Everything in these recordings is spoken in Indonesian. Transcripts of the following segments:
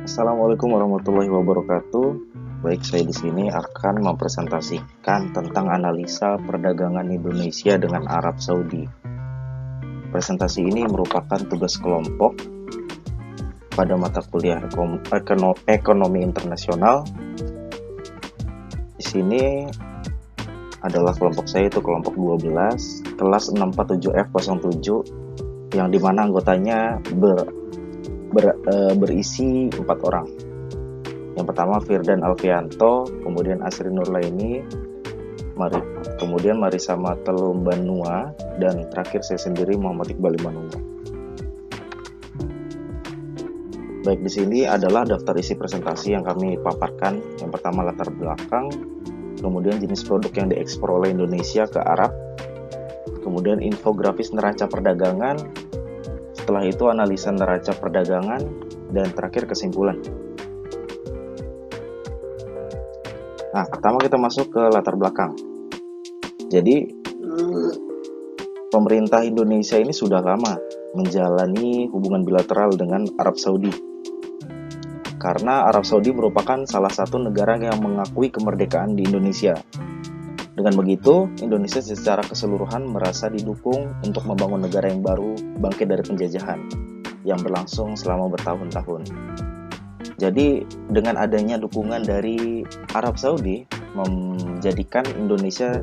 Assalamualaikum warahmatullahi wabarakatuh. Baik, saya di sini akan mempresentasikan tentang analisa perdagangan Indonesia dengan Arab Saudi. Presentasi ini merupakan tugas kelompok pada mata kuliah ekonomi internasional. Di sini adalah kelompok saya, itu kelompok 12, kelas 647F07, yang dimana anggotanya berisi 4 orang. Yang pertama Firdan Alfianto, kemudian Asri Nurlaini, kemudian Marisa Matelumbanua, dan terakhir saya sendiri Muhammad Iqbal Imanullah. Baik, di sini adalah daftar isi presentasi yang kami paparkan. Yang pertama latar belakang, kemudian jenis produk yang diekspor oleh Indonesia ke Arab, kemudian infografis neraca perdagangan, setelah itu analisa neraca perdagangan, dan terakhir kesimpulan. Nah, pertama kita masuk ke latar belakang. Jadi, pemerintah Indonesia ini sudah lama menjalani hubungan bilateral dengan Arab Saudi. Karena Arab Saudi merupakan salah satu negara yang mengakui kemerdekaan di Indonesia. Dengan begitu, Indonesia secara keseluruhan merasa didukung untuk membangun negara yang baru, bangkit dari penjajahan yang berlangsung selama bertahun-tahun. Jadi, dengan adanya dukungan dari Arab Saudi, menjadikan Indonesia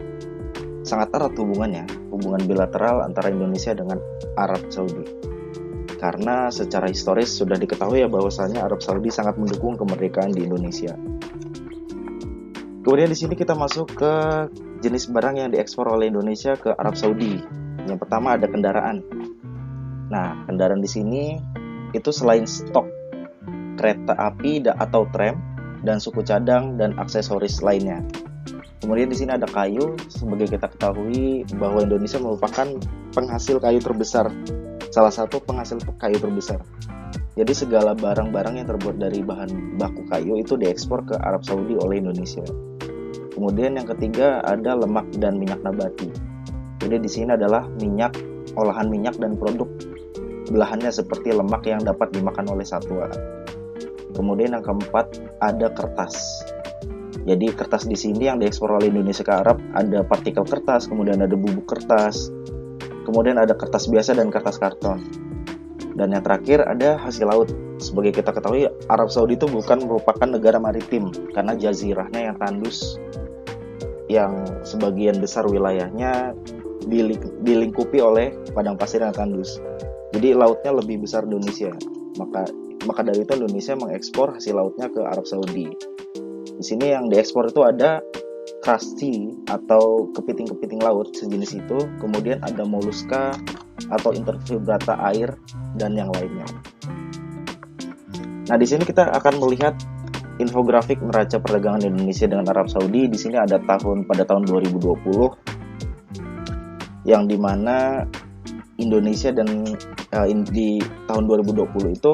sangat erat hubungan bilateral antara Indonesia dengan Arab Saudi. Karena secara historis sudah diketahui bahwasanya Arab Saudi sangat mendukung kemerdekaan di Indonesia. Kemudian di sini kita masuk ke jenis barang yang diekspor oleh Indonesia ke Arab Saudi. Yang pertama ada kendaraan. Nah, kendaraan di sini itu selain stok kereta api atau tram dan suku cadang dan aksesoris lainnya. Kemudian di sini ada kayu. Sebagai kita ketahui bahwa Indonesia merupakan penghasil kayu terbesar, salah satu penghasil kayu terbesar. Jadi segala barang-barang yang terbuat dari bahan baku kayu itu diekspor ke Arab Saudi oleh Indonesia. Kemudian yang ketiga ada lemak dan minyak nabati. Jadi di sini adalah minyak, olahan minyak dan produk belahannya seperti lemak yang dapat dimakan oleh satwa. Kemudian yang keempat ada kertas. Jadi kertas di sini yang diekspor oleh Indonesia ke Arab ada partikel kertas, kemudian ada bubuk kertas, kemudian ada kertas biasa dan kertas karton. Dan yang terakhir ada hasil laut. Sebagai kita ketahui, Arab Saudi itu bukan merupakan negara maritim karena jazirahnya yang tandus, yang sebagian besar wilayahnya dilingkupi oleh padang pasir yang tandus. Jadi lautnya lebih besar Indonesia. Maka dari itu Indonesia mengekspor hasil lautnya ke Arab Saudi. Di sini yang diekspor itu ada krusty atau kepiting-kepiting laut sejenis itu, kemudian ada moluska atau invertebrata air dan yang lainnya. Nah, di sini kita akan melihat infografik neraca perdagangan Indonesia dengan Arab Saudi. Di sini ada pada tahun 2020, yang dimana Indonesia dan di tahun 2020 itu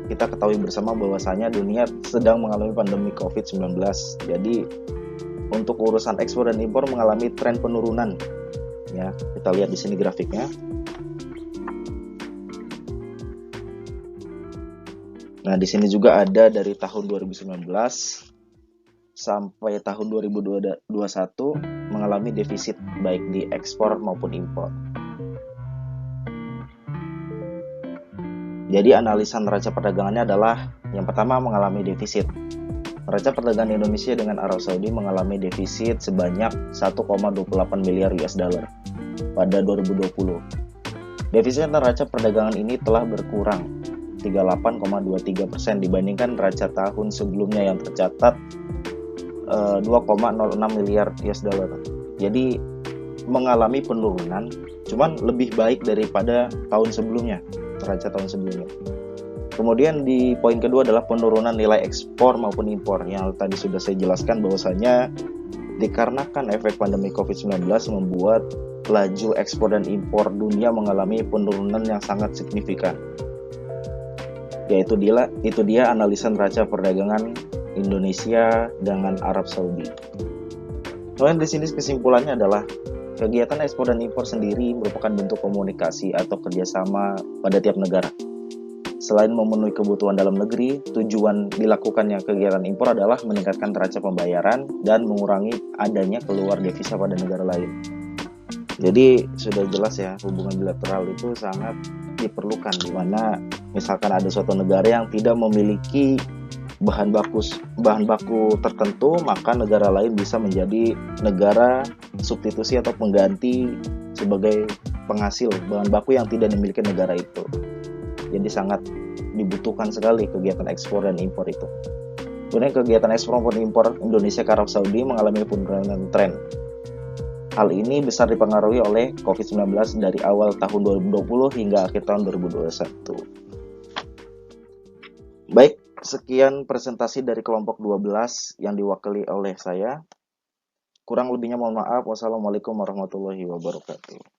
kita ketahui bersama bahwasanya dunia sedang mengalami pandemi COVID-19. Jadi untuk urusan ekspor dan impor mengalami tren penurunan. Ya, kita lihat di sini grafiknya. Nah, di sini juga ada dari tahun 2019 sampai tahun 2021 mengalami defisit baik di ekspor maupun impor. Jadi analisa neraca perdagangannya adalah yang pertama mengalami defisit. Neraca perdagangan Indonesia dengan Arab Saudi mengalami defisit sebanyak 1,28 miliar US dollar pada 2020. Defisit neraca perdagangan ini telah berkurang 38,23% dibandingkan neraca tahun sebelumnya yang tercatat 2,06 miliar US dollar. Jadi mengalami penurunan, cuman lebih baik daripada tahun sebelumnya, neraca tahun sebelumnya. Kemudian di poin kedua adalah penurunan nilai ekspor maupun impor yang tadi sudah saya jelaskan bahwasanya dikarenakan efek pandemi COVID-19 membuat laju ekspor dan impor dunia mengalami penurunan yang sangat signifikan. Itu dia analisa neraca perdagangan Indonesia dengan Arab Saudi. Kemudian di sini kesimpulannya adalah kegiatan ekspor dan impor sendiri merupakan bentuk komunikasi atau kerjasama pada tiap negara. Selain memenuhi kebutuhan dalam negeri, tujuan dilakukannya kegiatan impor adalah meningkatkan neraca pembayaran dan mengurangi adanya keluar devisa pada negara lain. Jadi sudah jelas ya, hubungan bilateral itu sangat diperlukan, di mana misalkan ada suatu negara yang tidak memiliki bahan baku tertentu, maka negara lain bisa menjadi negara substitusi atau pengganti sebagai penghasil bahan baku yang tidak dimiliki negara itu. Jadi sangat dibutuhkan sekali kegiatan ekspor dan impor itu. Kemudian kegiatan ekspor maupun impor Indonesia ke Arab Saudi mengalami penurunan tren. Hal ini besar dipengaruhi oleh COVID-19 dari awal tahun 2020 hingga akhir tahun 2021. Baik, sekian presentasi dari kelompok 12 yang diwakili oleh saya. Kurang lebihnya mohon maaf. Wassalamualaikum warahmatullahi wabarakatuh.